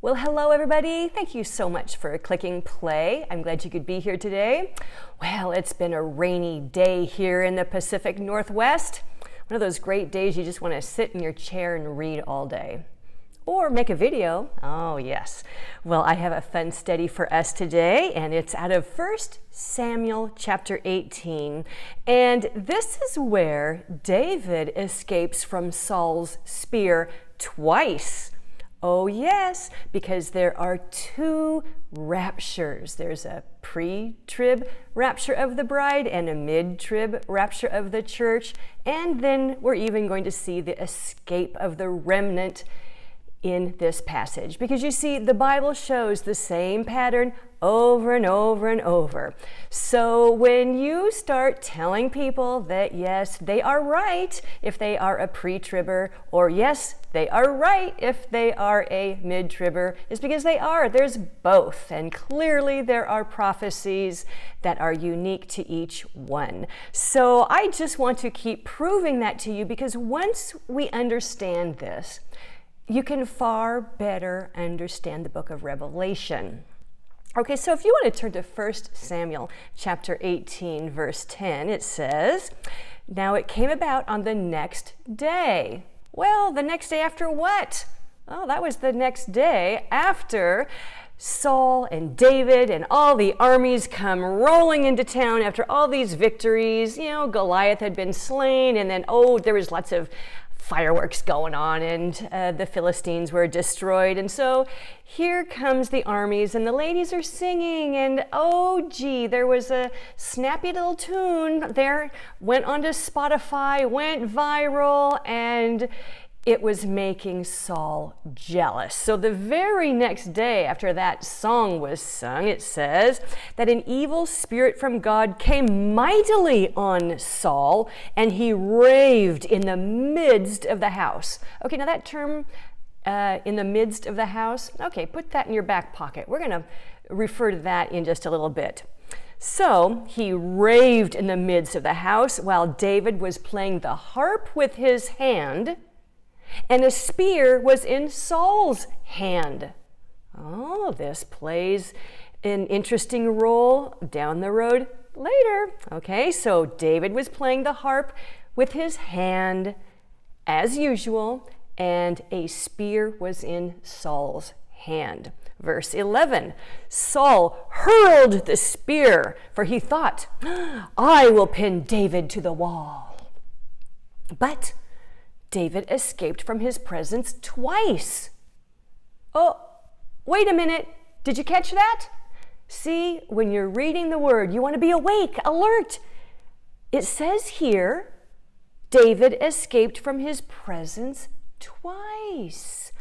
Well, hello everybody. Thank you so much for clicking play. I'm glad you could be here today. Well, it's been a rainy day here in the Pacific Northwest. One of those great days you just want to sit in your chair and read all day. Or make a video. Oh, yes. Well, I have a fun study for us today, and it's out of 1 Samuel chapter 18. And this is where David escapes from Saul's spear twice. Oh yes, because there are two raptures. There's a pre-trib rapture of the bride and a mid-trib rapture of the church. And then we're even going to see the escape of the remnant in this passage. Because you see, the Bible shows the same pattern over and over and over. So when you start telling people that yes, they are right if they are a pre-tribber, or yes, they are right if they are a mid-tribber, is because they are. There's both. And clearly there are prophecies that are unique to each one. So I just want to keep proving that to you, because once we understand this, you can far better understand the book of Revelation. Okay, so if you want to turn to 1 Samuel chapter 18, verse 10, it says, "Now it came about on the next day." Well, the next day after what? Oh, that was the next day after Saul and David and all the armies come rolling into town after all these victories. You know, Goliath had been slain, and then, there was lots of fireworks going on, and the Philistines were destroyed. And so here comes the armies, and the ladies are singing, and there was a snappy little tune there, went onto Spotify, went viral, and it was making Saul jealous. So the very next day after that song was sung, it says that an evil spirit from God came mightily on Saul, and he raved in the midst of the house. Okay, now that term, in the midst of the house, okay, put that in your back pocket. We're going to refer to that in just a little bit. So he raved in the midst of the house while David was playing the harp with his hand, and a spear was in Saul's hand. Oh, this plays an interesting role down the road later. Okay, so David was playing the harp with his hand as usual, and a spear was in Saul's hand. Verse 11, Saul hurled the spear, for he thought, "I will pin David to the wall." But David escaped from his presence twice. Oh, wait a minute. Did you catch that? See, when you're reading the word, you want to be awake, alert. It says here, David escaped from his presence twice.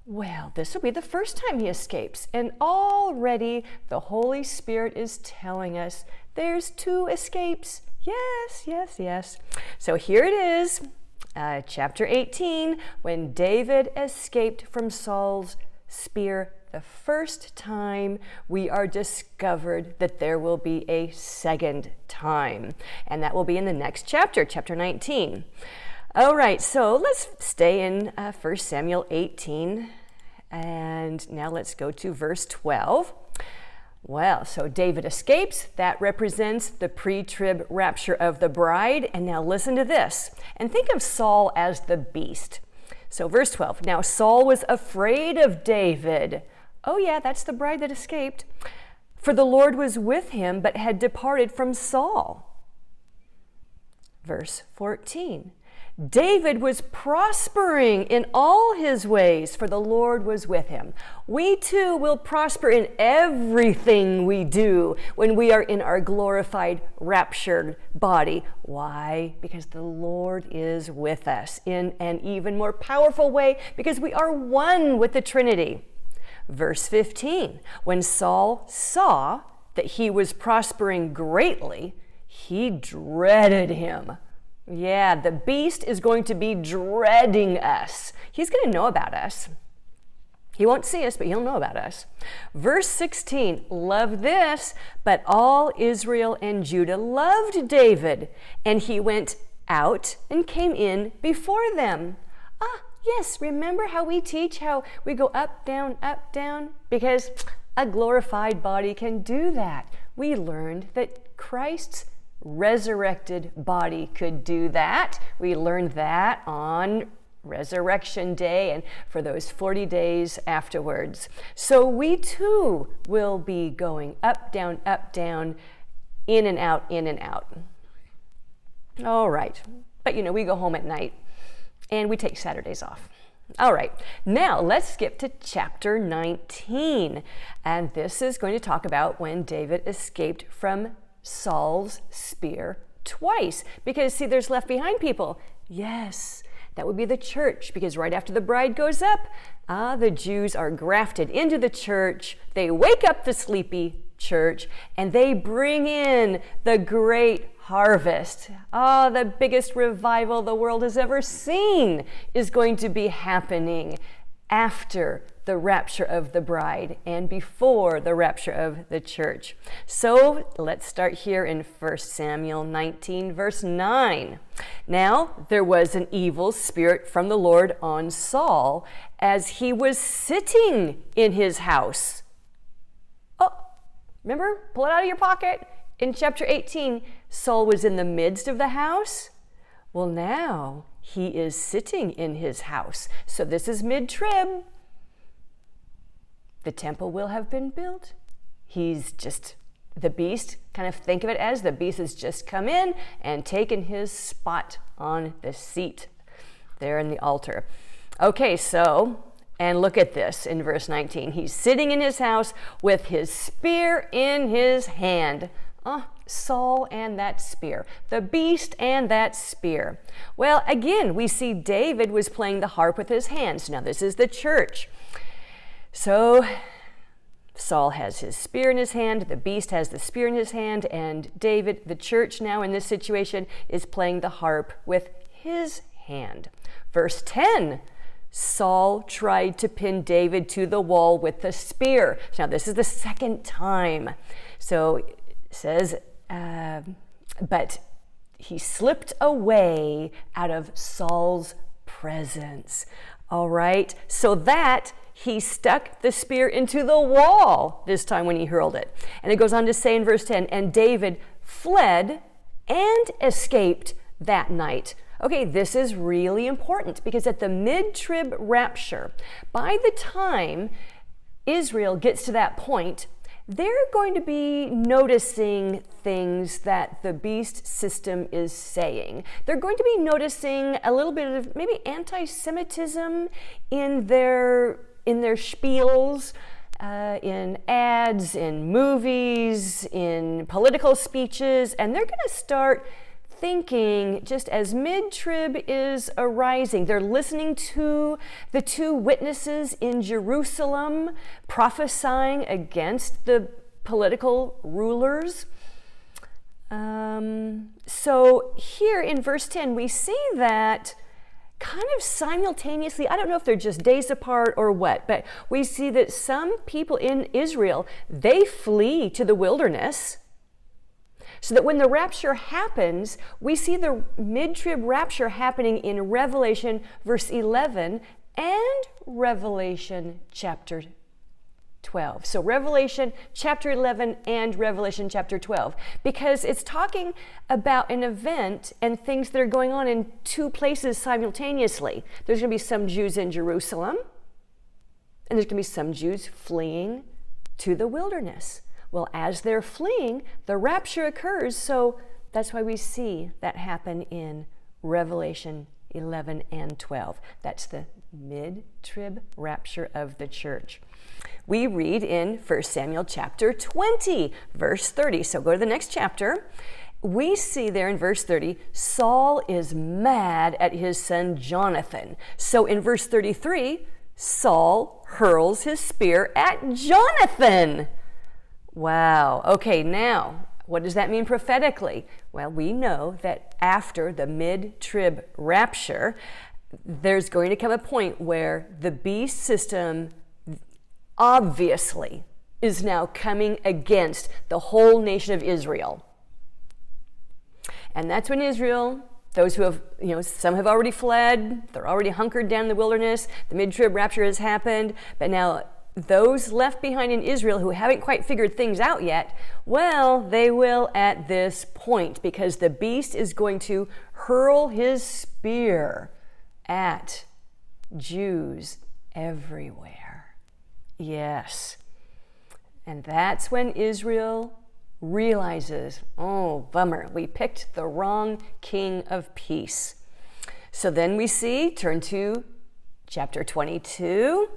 Well, this will be the first time he escapes. And already the Holy Spirit is telling us there's two escapes. Yes. So here it is. Chapter 18, when David escaped from Saul's spear the first time, we are discovered that there will be a second time. And that will be in the next chapter, chapter 19. All right, so let's stay in 1 Samuel 18. And now let's go to verse 12. Well, so David escapes. That represents the pre-trib rapture of the bride. And now listen to this. And think of Saul as the beast. So verse 12. Now Saul was afraid of David. Oh yeah, that's the bride that escaped. For the Lord was with him, but had departed from Saul. Verse 14. David was prospering in all his ways, for the Lord was with him. We too will prosper in everything we do when we are in our glorified, raptured body. Why? Because the Lord is with us in an even more powerful way, because we are one with the Trinity. Verse 15, when Saul saw that he was prospering greatly, he dreaded him. Yeah, the beast is going to be dreading us. He's going to know about us. He won't see us, but he'll know about us. Verse 16, love this, but all Israel and Judah loved David, and he went out and came in before them. Yes, remember how we teach how we go up, down, because a glorified body can do that. We learned that Christ's resurrected body could do that. We learned that on Resurrection Day and for those 40 days afterwards. So we too will be going up, down, in and out, in and out. All right, but we go home at night and we take Saturdays off. All right, now let's skip to chapter 19. And this is going to talk about when David escaped from Saul's spear twice. Because see, there's left behind people. Yes, that would be the church, because right after the bride goes up, the Jews are grafted into the church. They wake up the sleepy church and they bring in the great harvest. The biggest revival the world has ever seen is going to be happening after the rapture of the bride and before the rapture of the church. So let's start here in 1 Samuel 19, verse 9. Now there was an evil spirit from the Lord on Saul as he was sitting in his house. Remember? Pull it out of your pocket. In chapter 18, Saul was in the midst of the house. Well, now he is sitting in his house. So this is mid-trib. The temple will have been built. He's just the beast. Kind of think of it as the beast has just come in and taken his spot on the seat there in the altar. Okay, so, and look at this in verse 19. He's sitting in his house with his spear in his hand. Saul and that spear, the beast and that spear. Well, again, we see David was playing the harp with his hands. Now, this is the church. So, Saul has his spear in his hand, the beast has the spear in his hand, and David, the church now in this situation, is playing the harp with his hand. Verse 10, Saul tried to pin David to the wall with the spear. Now, this is the second time. So, it says, but he slipped away out of Saul's presence. All right, so that he stuck the spear into the wall this time when he hurled it. And it goes on to say in verse 10, and David fled and escaped that night. Okay, this is really important because at the mid-trib rapture, by the time Israel gets to that point, they're going to be noticing things that the beast system is saying. They're going to be noticing a little bit of maybe anti-Semitism in their spiels, in ads, in movies, in political speeches, and they're going to start thinking, just as mid-trib is arising, they're listening to the two witnesses in Jerusalem prophesying against the political rulers. So here in verse 10, we see that kind of simultaneously, I don't know if they're just days apart or what, but we see that some people in Israel, they flee to the wilderness, so that when the rapture happens, we see the mid-trib rapture happening in Revelation verse 11 and Revelation chapter 12. So Revelation chapter 11 and Revelation chapter 12, because it's talking about an event and things that are going on in two places simultaneously. There's going to be some Jews in Jerusalem, and there's going to be some Jews fleeing to the wilderness. Well, as they're fleeing, the rapture occurs, so that's why we see that happen in Revelation 11 and 12. That's the mid-trib rapture of the church. We read in 1 Samuel chapter 20, verse 30. So go to the next chapter. We see there in verse 30, Saul is mad at his son Jonathan. So in verse 33, Saul hurls his spear at Jonathan. Wow. Okay, now, what does that mean prophetically? Well, we know that after the mid-trib rapture, there's going to come a point where the beast system obviously is now coming against the whole nation of Israel. And that's when Israel Those who have, some have already fled. They're already hunkered down in the wilderness. The mid-trib rapture has happened. But now those left behind in Israel who haven't quite figured things out yet, well, they will at this point, because the beast is going to hurl his spear at Jews everywhere. Yes. And that's when Israel realizes, oh, bummer, we picked the wrong king of peace. So then we turn to chapter 22,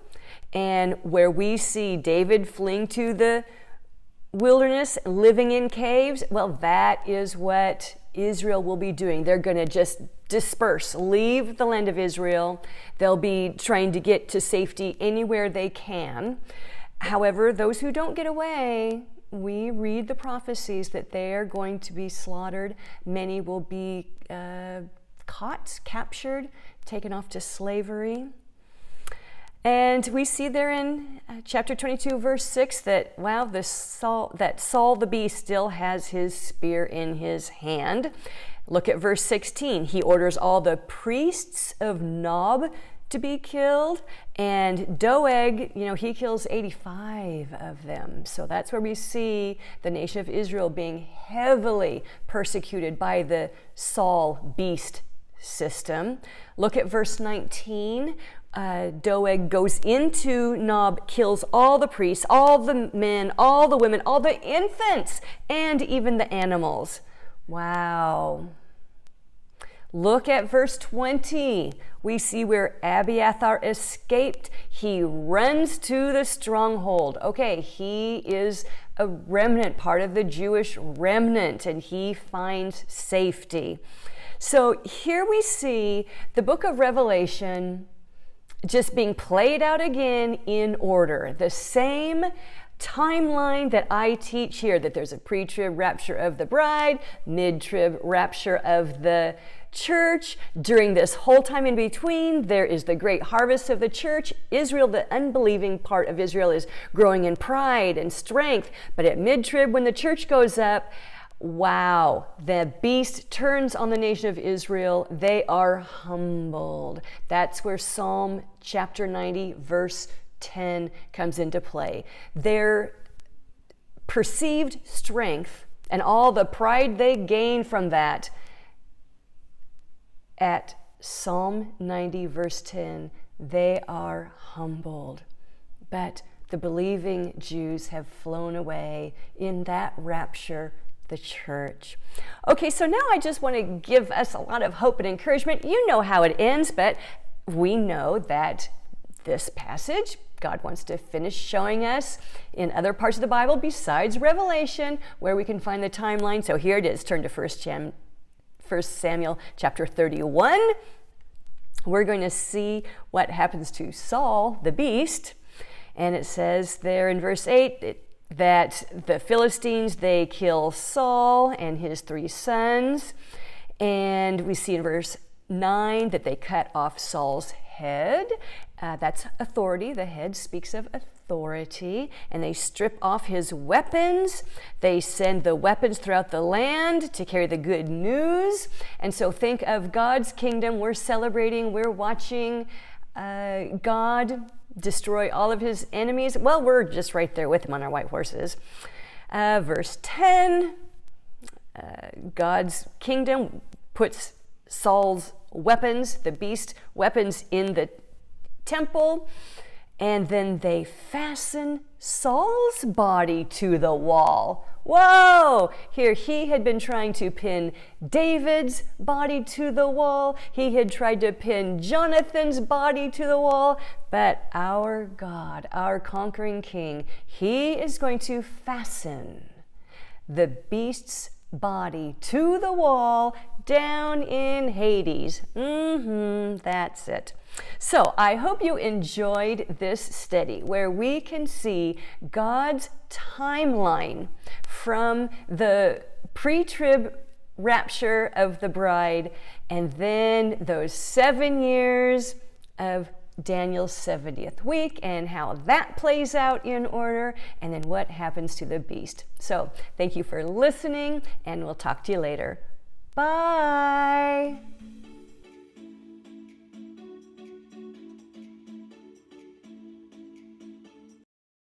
and where we see David fleeing to the wilderness, living in caves. Well, that is what Israel will be doing. They're going to just disperse, leave the land of Israel. They'll be trying to get to safety anywhere they can. However, those who don't get away, we read the prophecies that they are going to be slaughtered. Many will be caught, captured, taken off to slavery. And we see there in chapter 22, verse 6, that Saul the beast still has his spear in his hand. Look at verse 16. He orders all the priests of Nob to be killed, and Doeg, he kills 85 of them. So that's where we see the nation of Israel being heavily persecuted by the Saul beast system. Look at verse 19. Doeg goes into Nob, kills all the priests, all the men, all the women, all the infants, and even the animals. Wow. Look at verse 20. We see where Abiathar escaped. He runs to the stronghold. Okay, he is a remnant, part of the Jewish remnant, and he finds safety. So here we see the book of Revelation just being played out again in order. The same timeline that I teach here, that there's a pre-trib rapture of the bride, mid-trib rapture of the church. During this whole time in between, there is the great harvest of the church. Israel, the unbelieving part of Israel, is growing in pride and strength. But at mid-trib, when the church goes up, wow, the beast turns on the nation of Israel. They are humbled. That's where Psalm chapter 90, verse 10 comes into play. Their perceived strength and all the pride they gain from that, at Psalm 90, verse 10, they are humbled. But the believing Jews have flown away in that rapture, the church. Okay, so now I just want to give us a lot of hope and encouragement. You know how it ends, but we know that this passage, God wants to finish showing us in other parts of the Bible besides Revelation where we can find the timeline. So here it is. Turn to 1 Samuel chapter 31. We're going to see what happens to Saul, the beast. And it says there in verse 8 that the Philistines, they kill Saul and his 3 sons. And we see in verse 9 that they cut off Saul's head. That's authority. The head speaks of authority. And they strip off his weapons. They send the weapons throughout the land to carry the good news. And so think of God's kingdom. We're celebrating, we're watching God destroy all of his enemies. Well, we're just right there with him on our white horses. Verse 10, God's kingdom puts Saul's weapons, the beast weapons, in the temple, and then they fasten Saul's body to the wall. Whoa! Here he had been trying to pin David's body to the wall. He had tried to pin Jonathan's body to the wall. But our God, our conquering king, he is going to fasten the beast's body to the wall down in Hades. That's it. So I hope you enjoyed this study where we can see God's timeline from the pre-trib rapture of the bride and then those 7 years of Daniel's 70th week and how that plays out in order, and then what happens to the beast. So thank you for listening, and we'll talk to you later. Bye.